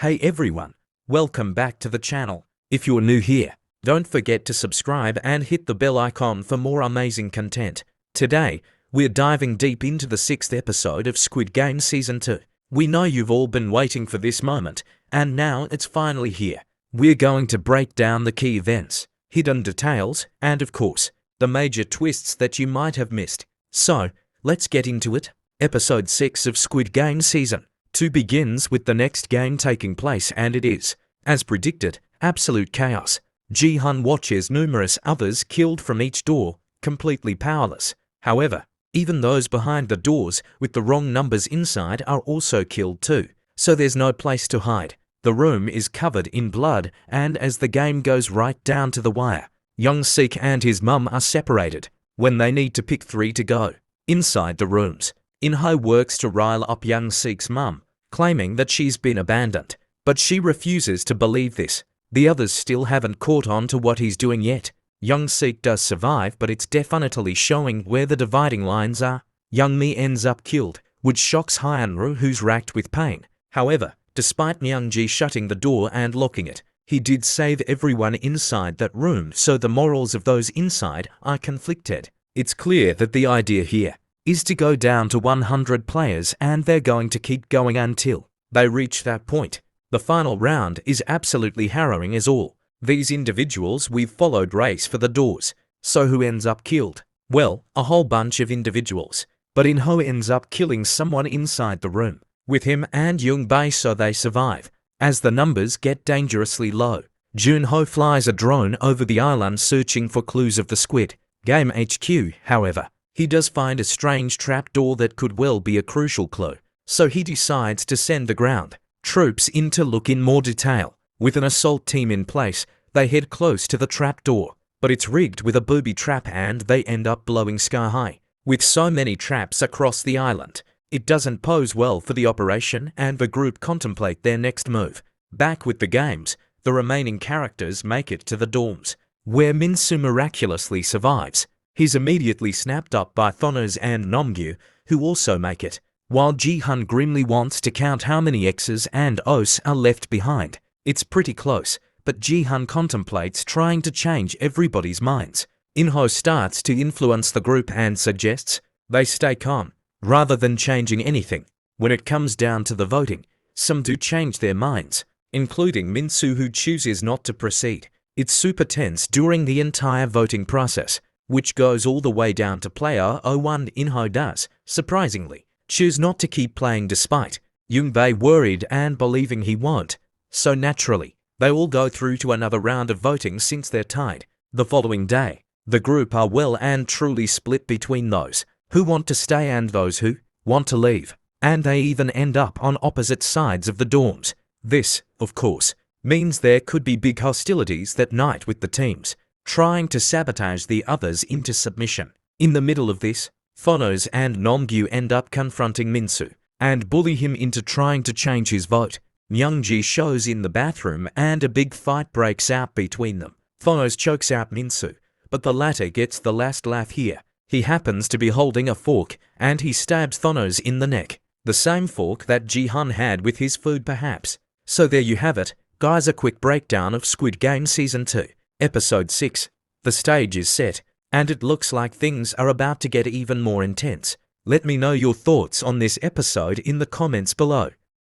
Hey everyone, welcome back to the channel. If you're new here, don't forget to subscribe and hit the bell icon for more amazing content. Today, we're diving deep into the 6th episode of Squid Game Season 2. We know you've all been waiting for this moment, and now it's finally here. We're going to break down the key events, hidden details, and of course, the major twists that you might have missed. So, let's get into it. Episode 6 of Squid Game Season 2 begins with the next game taking place, and it is, as predicted, absolute chaos. Ji-hun watches numerous others killed from each door, completely powerless. However, even those behind the doors with the wrong numbers inside are also killed too, so there's no place to hide. The room is covered in blood, and as the game goes right down to the wire, Young-sik and his mum are separated when they need to pick 3 to go. Inside the rooms, In-ho works to rile up Young-sik's mum, claiming that she's been abandoned, but she refuses to believe this. The others still haven't caught on to what he's doing yet. Young-sik does survive, but it's definitely showing where the dividing lines are. Young-mi ends up killed, which shocks Hyunru, who's racked with pain. However, despite Myung-ji shutting the door and locking it, he did save everyone inside that room, so the morals of those inside are conflicted. It's clear that the idea here is to go down to 100 players, and they're going to keep going until they reach that point. The final round is absolutely harrowing as all these individuals we've followed race for the doors. So who ends up killed? Well, a whole bunch of individuals. But In-ho ends up killing someone inside the room with him and Young-bae, so they survive. As the numbers get dangerously low, Jun-ho flies a drone over the island searching for clues of the Squid Game HQ. However, he does find a strange trapdoor that could well be a crucial clue, so he decides to send the ground troops in to look in more detail. With an assault team in place, they head close to the trapdoor, but it's rigged with a booby trap and they end up blowing sky high. With so many traps across the island, it doesn't pose well for the operation, and the group contemplate their next move. Back with the games, the remaining characters make it to the dorms, where Min-soo miraculously survives. He's immediately snapped up by Thonos and Namgyu, who also make it, while Ji-hun grimly wants to count how many X's and O's are left behind. It's pretty close, but Ji-hun contemplates trying to change everybody's minds. In-ho starts to influence the group and suggests they stay calm, rather than changing anything. When it comes down to the voting, some do change their minds, including Min-soo, who chooses not to proceed. It's super tense during the entire voting process, which goes all the way down to player 01. In-ho does, surprisingly, choose not to keep playing despite Young-bae worried and believing he won't. So naturally, they all go through to another round of voting since they're tied. The following day, the group are well and truly split between those who want to stay and those who want to leave, and they even end up on opposite sides of the dorms. This, of course, means there could be big hostilities that night, with the teams trying to sabotage the others into submission. In the middle of this, Thonos and Namgyu end up confronting Min-soo and bully him into trying to change his vote. Myung-ji shows in the bathroom and a big fight breaks out between them. Thonos chokes out Min-soo, but the latter gets the last laugh here. He happens to be holding a fork and he stabs Thonos in the neck. The same fork that Ji-hun had with his food, perhaps. So there you have it, guys, a quick breakdown of Squid Game Season 2. Episode 6. The stage is set, and it looks like things are about to get even more intense. Let me know your thoughts on this episode in the comments below.